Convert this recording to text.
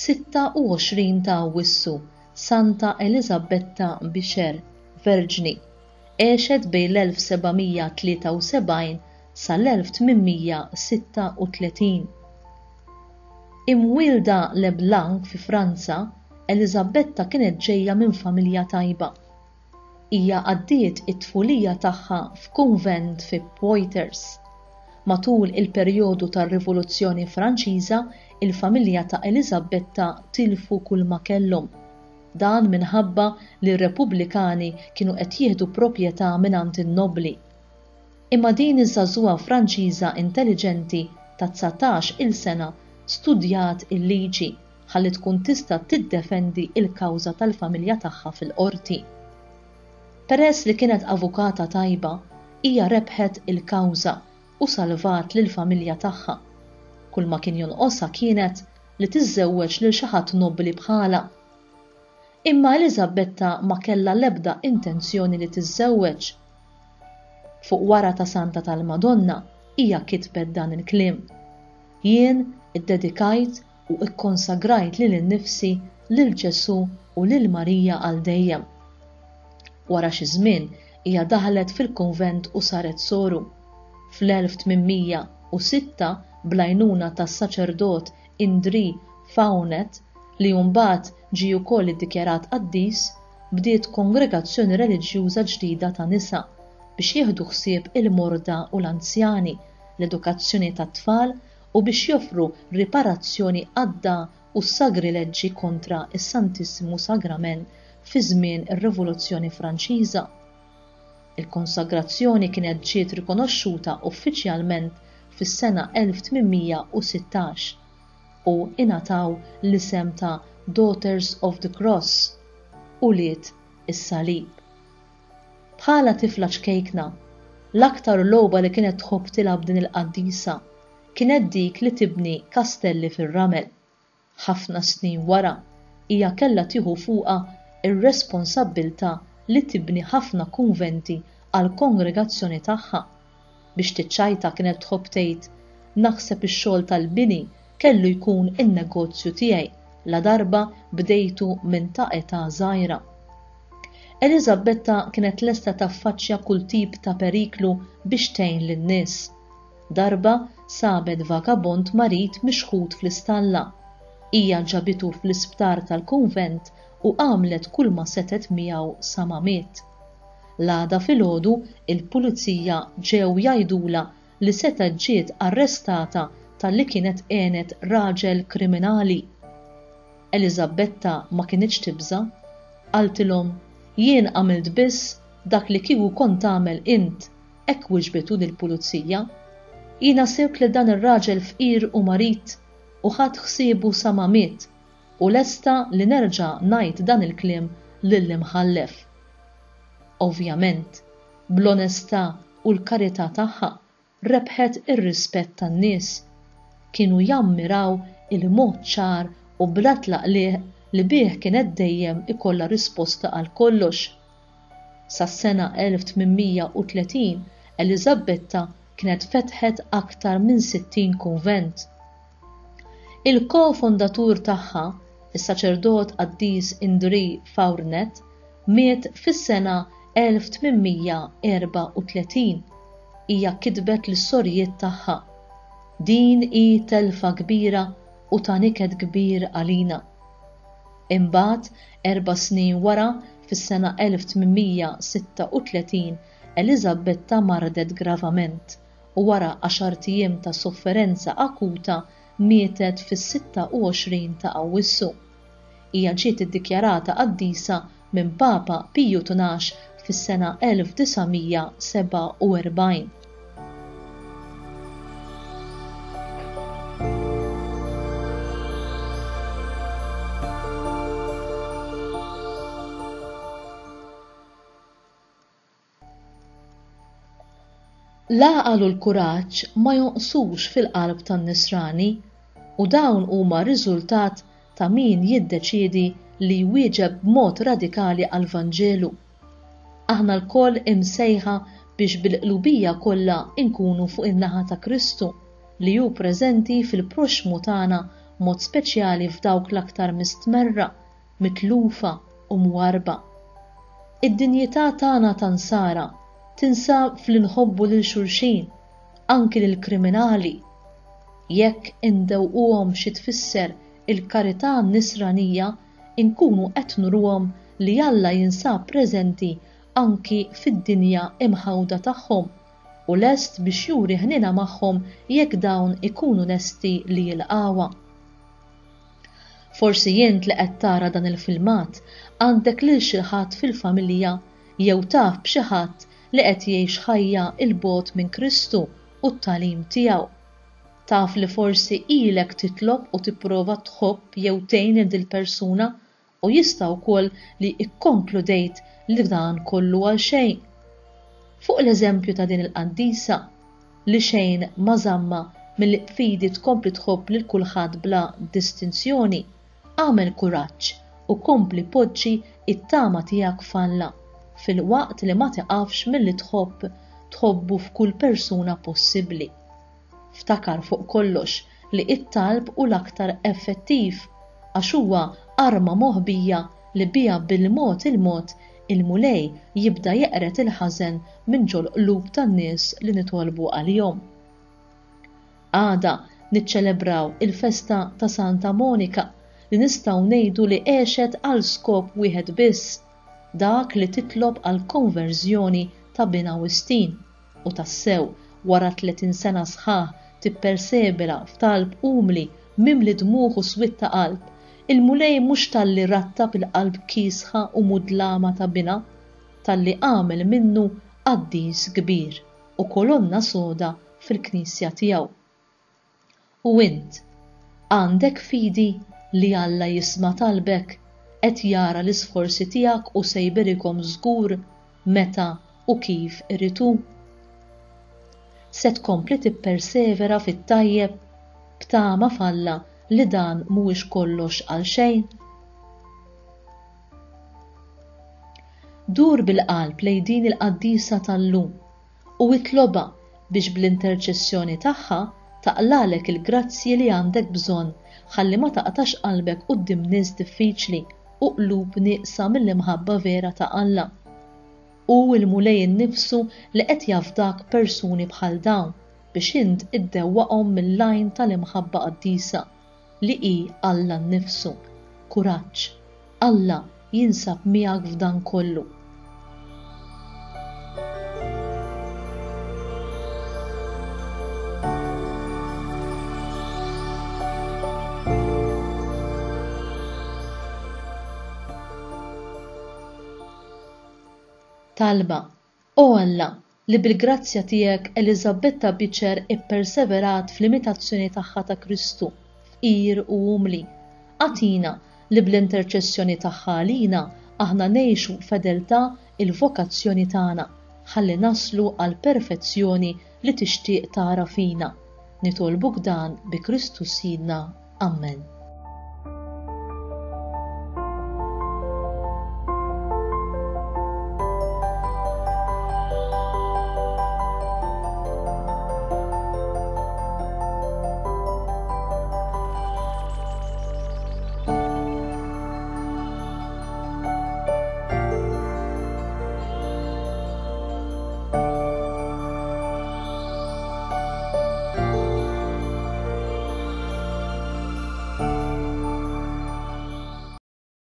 26 ta' Awwissu, Santa Eliżabetta Bichier, Verġni, għexet bejn l-1773 sal-1836. Imwielda Leblanc fi Franza, Eliżabetta kienet ġejja minn familja tajba. Hija qaddiet it-tfulija tagħha f'kunvent fi Poitiers. Matul il-perjodu tar-Rivoluzzjoni Franċiża, il-familja ta' Eliżabetta tilfu kull ma kellhom. Dan minħabba li r-Repubblikani kienu qed jieħdu proprjetà mingħand in-nobli. Imma din iż-żagħżugħa Franċiża intelligenti ta' 19-il sena studjat il-liġi ħalli tkun tista' tiddefendi il-kawża tal-familja tagħha fil-qorti. Peress li kienet avukata tajba, hija rebħet il-kawża u salvat lill-familja tagħha. Kull ma kien jonqosha kienet li tiżżewweġ lil xi ħadd nobbli bħalha. Imma Eliżabetta ma kellha l-ebda intenzjoni li tiżżewweġ. Fuq wara ta' Santa tal-Madonna hija kitbet dan il-kliem: Jien iddedikajt u ikkonsagrajt lil innifsi lil Ġesu u lil Marija għal dejjem. Wara xi żmien hija daħlet fil-kunvent u saret soru. Fl-1806 bl-għajnuna tas-saċerdot Indri Fawnet li mbagħad ġie wkoll iddikjarat Qaddis, bdiet kongregazzjoni reliġjuża ġdida ta' nisa biex jieħdu ħsieb il-morda u l-anzjani, l-edukazzjoni tat-tfal u biex joffru riparazzjoni għadda u s-sagrileġġi kontra is-Santissimu Sagrament fi żmien ir-Rivoluzzjoni Franċiża. Il-konsagrazzjoni kienet ġiet rikonoxxuta uffiċjalment fis-sena 1816 u ingħataw l-isem ta' Daughters of the Cross u liet is-salib. Bħala tifla ċkejkna, l-aktar logħba li kienet tħobb tilgħab din il-qaddisa kienet dik li tibni kastelli fir-ramel. Ħafna snin wara hija kellha tieħu fuqha ir-responsabbiltà li tibni ħafna kunventi għall kongregazzjoni tagħha. Biex tiċċajta kienet tħobb tgħid: naħseb ix-xogħol tal-bini kellu jkun in-negozju tiegħi la darba bdejtu minn ta' età żgħira. Eliżabetta kienet lesta taffaċċja kull tip ta' periklu biex tgħin lin-nies. Darba sabet vagabond marit mixħud fl-istalla. Hija ġabitu fl-isptar tal-kunvent u għamlet kull ma setet miegħu sa ma miet. L-għada filgħodu il-pulizija ġew jgħidula li setet ġiet arrestata talli kienet għenet raġel kriminali. Eliżabetta ma kinitx tibża, qaltilhom: jien għamilt biss dak li kieku kont tagħmel int, hekk wiġbetu lill-pulizija. Jiena sibt li dan ir-raġel fqir u marit u ħadd ħsiebu sa ma miet u lesta li nerġa' ngħid dan il-kliem lill-imħallef. Ovvjament, bl-onestà u l-karità tagħha rebħet ir-rispett tan-nies. Kienu jammiraw il-mod ċar u bla tlaqliq li bih kienet dejjem ikollha risposta għal kollox. Sas-sena 1830 Eliżabetta kienet fetħet aktar minn 60 kunvent. Il-ko-fondatur tagħha, is-saċerdot Qaddis Indri Fawnet, miet fis-sena 1834. Hija kitbet lis-sorjiet tagħha: din hi telfa kbira u ta' niked kbir għalina. Imbagħad 4 snin wara, fis-sena 1836, Eliżabetta mardet gravament u wara 10 ijiem ta' sofferenza akuta mietet fis-26 ta' Awwissu. Hija ġiet iddikjarata qaddisa minn Papa Piju XII fis-sena 1947. L-għaqal u l-kuraġġ ma jonqsux fil-qalb tan-nisrani u dawn huma riżultat ta' min jiddeċiedi li jwieġeb b'mod radikali għall-Vanġelu. Aħna lkoll imsejħa biex bil-qlubija kollha nkunu fuq in-naħa ta' Kristu li hu preżenti fil-proxmu tagħna mod speċjali f'dawk l-aktar mistmerra, mitlufa u mwarba. Id-dinjità tagħna tansara tinsab fl-inħobbu lil xulxin, anki lil kriminali. Jekk indewquhom xi tfisser il-karità nisranija, inkunu qed nurhom li Alla jinsab preżenti anki fid-dinja imħawda tagħhom u lest biex juri ħnina magħhom jekk dawn ikunu lesti li jilqawha. Forsi jint li qed tara dan il-filmat għandek lil xi ħadd fil-familja jew taf b'xi ħadd li qed jgħix ħajja il-bogħod minn Kristu u t-tagħlim tiegħu. Taf li forsi ilek titlob u tipprova tħobb jew tgħin lil persuna u jista' wkoll li ikkonkludejt li dan kollu għal xejn. Fuq l-eżempju ta' din il-qaddisa li xejn ma żamma milli fidi tkompli tħobb lil kulħadd bla distinzjoni, għamel kuraġġ u kompli poġġi it-tama tiegħek f'Alla fil-waqt li ma tiqafx milli tħobbu f'kull persuna possibbli. Ftakar fuq kollox li it-talb u l-aktar effettiv għax huwa arma moħbija li biha bil-mod il-mulej jibda jeqret il-ħażen minn ġol qlub tan-nies li nitolbu għalihom. Għada niċċelebraw il-festa ta' Santa Monika li nistgħu ngħidu li għexet għal skop wieħed biss, dak li titlob għal konverżjoni ta' bina wistin u tassew wara 30 sena sħaħ tippersebela f'talb umli mimli dmuħ u switta qalb, il-mulej mhux talli rattab il-qalb kisħa u mudlama ta' bina, talli għamel minnu qaddis kbir u kolonna soda fil-knisja tiegħu. U int għandek fidi li Alla jisma' talbek, qed jara l-isforzi tiegħek u sejberikom żgur meta u kif irritu. Se tkompli tippersevera fit-tajjeb b'tama f'Alla li dan mhuwiex kollox għal xejn. Dur bil-qalb lejn din il-qaddisa tal-lum u itlobha biex bl-interċessjoni tagħha taqlalek il-grazzji li għandek bżonn ħalli ma taqtax qalbek quddiem nies diffiċli u qlub nieqsa mill-imħabba vera ta' Alla. U l-mulej innifsu li qed jafdak persuni bħal dawn biex int iddewwaqhom mill-lajn tal-imħabba qaddisa li hi Alla nnifsu. Kuraġġ, Alla jinsab miegħek f'dan kollu. Talba, o Alla, li bil-grazzja tiegħek Eliżabetta Bichier ipperseverat fl-imitazzjoni tagħha ta' Kristu, fqir u umli. Għatina li bl-interċessjoni tagħha għalina aħna ngħixu f'fedeltà il-vokazzjoni tagħna, ħalli naslu għal perfezzjoni li tixtieq tara fina. Nitolbuk dan bi Kristu Sidna. Amen.